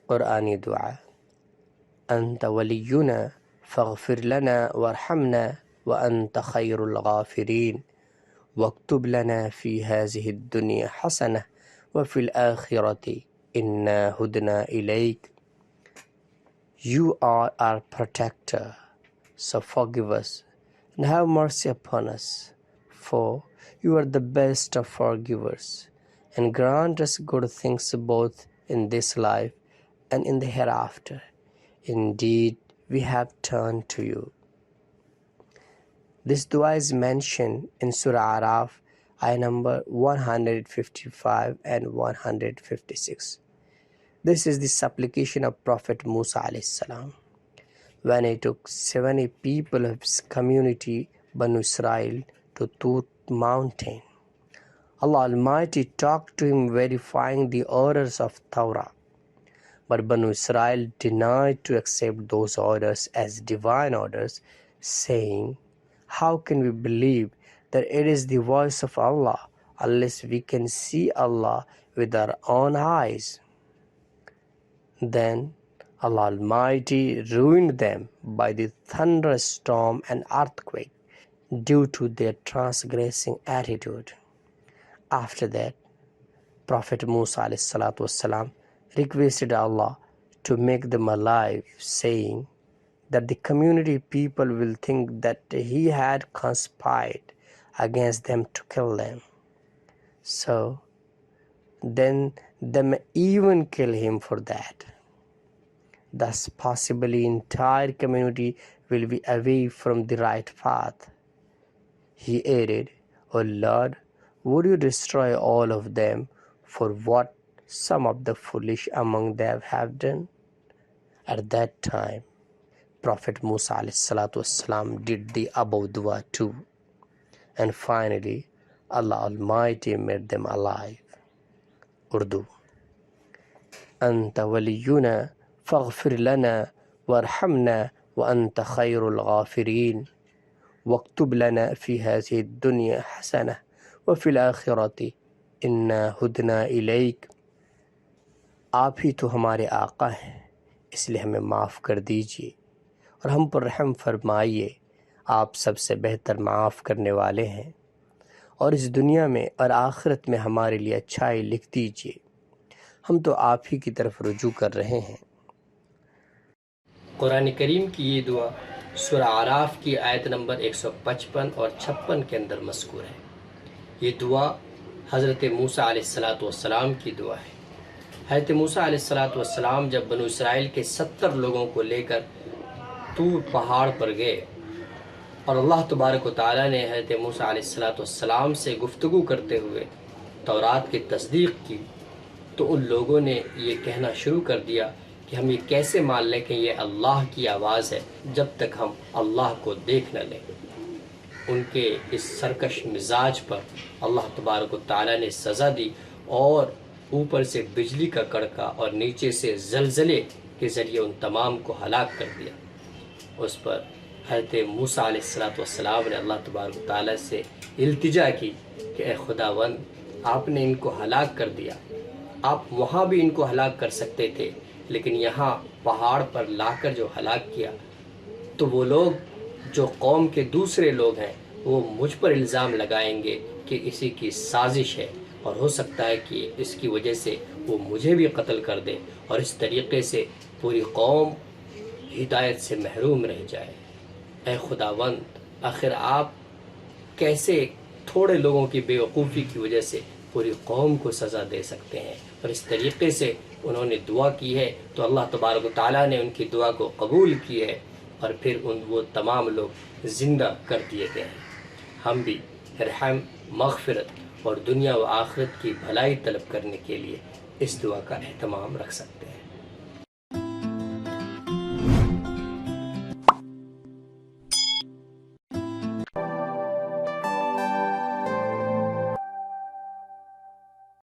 قرآنی دعا. انت ولینا فاغفر لنا وارحمنا وانت خیر الغافرین واکتب لنا فی هذه الدنیا حسنہ وفی الآخرۃ انا ہدنا الیک. You are our protector, so forgive us and have mercy upon us, for you are the best of forgivers, and grant us good things both in this life and in the hereafter. Indeed, we have turned to you. This dua is mentioned in Surah Araf, ayah number 155 and 156. This is the supplication of Prophet Musa alayhi salam when he took 70 people of his community, Banu Israel, to Tut mountain. Allah Almighty talked to him verifying the orders of Torah, but Banu Israel denied to accept those orders as divine orders, saying, "How can we believe that it is the voice of Allah unless we can see Allah with our own eyes?" Then Allah Almighty ruined them by the thunderstorm and earthquake due to their transgressing attitude. After that, Prophet Musa ﷺ requested Allah to make them alive, saying that the community people will think that he had conspired against them to kill them. So then they may even kill him for that. Thus possibly entire community will be away from the right path. He added, "O Lord, would you destroy all of them for what some of the foolish among them have done?" At that time, Prophet Musa ﷺ did the above dua too. And finally, Allah Almighty made them alive. Urdu. Anta waliyuna faghfir lana warhamna wa anta khairul ghafirin waktub lana fi hadhihi ad-dunya hasanah wa fil akhirati inna hudna ilayk. آپ ہی تو ہمارے آقا ہیں، اس لیے ہمیں معاف کر دیجیے اور ہم پر رحم فرمائیے. آپ سب سے بہتر معاف کرنے والے ہیں، اور اس دنیا میں اور آخرت میں ہمارے لیے اچھائی لکھ دیجیے. ہم تو آپ ہی کی طرف رجوع کر رہے ہیں. قرآن کریم کی یہ دعا سورہ اعراف کی آیت نمبر 155 اور 56 کے اندر مذکور ہے. یہ دعا حضرت موسیٰ علیہ السلام کی دعا ہے. حضرت موسیٰ علیہ السلام جب بنو اسرائیل کے 70 لوگوں کو لے کر طور پہاڑ پر گئے اور اللہ تبارک و تعالیٰ نے حضرت موسیٰ علیہ السلام سے گفتگو کرتے ہوئے تورات کی تصدیق کی، تو ان لوگوں نے یہ کہنا شروع کر دیا کہ ہم یہ کیسے مان لیں کہ یہ اللہ کی آواز ہے جب تک ہم اللہ کو دیکھ نہ لیں. ان کے اس سرکش مزاج پر اللہ تبارک و تعالیٰ نے سزا دی اور اوپر سے بجلی کا کڑکا اور نیچے سے زلزلے کے ذریعے ان تمام کو ہلاک کر دیا. اس پر حضرت موسیٰ علیہ السلام نے اللہ تبارک و تعالیٰ سے التجا کی کہ اے خداوند، آپ نے ان کو ہلاک کر دیا. آپ وہاں بھی ان کو ہلاک کر سکتے تھے، لیکن یہاں پہاڑ پر لا کر جو ہلاک کیا، تو وہ لوگ جو قوم کے دوسرے لوگ ہیں وہ مجھ پر الزام لگائیں گے کہ اسی کی سازش ہے، اور ہو سکتا ہے کہ اس کی وجہ سے وہ مجھے بھی قتل کر دے، اور اس طریقے سے پوری قوم ہدایت سے محروم رہ جائے. اے خداوند، آخر آپ کیسے تھوڑے لوگوں کی بے وقوفی کی وجہ سے پوری قوم کو سزا دے سکتے ہیں؟ اور اس طریقے سے انہوں نے دعا کی ہے تو اللہ تبارک و تعالیٰ نے ان کی دعا کو قبول کی ہے، اور پھر وہ تمام لوگ زندہ کر دیے گئے ہیں. ہم بھی رحم، مغفرت اور دنیا و آخرت کی بھلائی طلب کرنے کے لیے اس دعا کا اہتمام رکھ سکتے ہیں.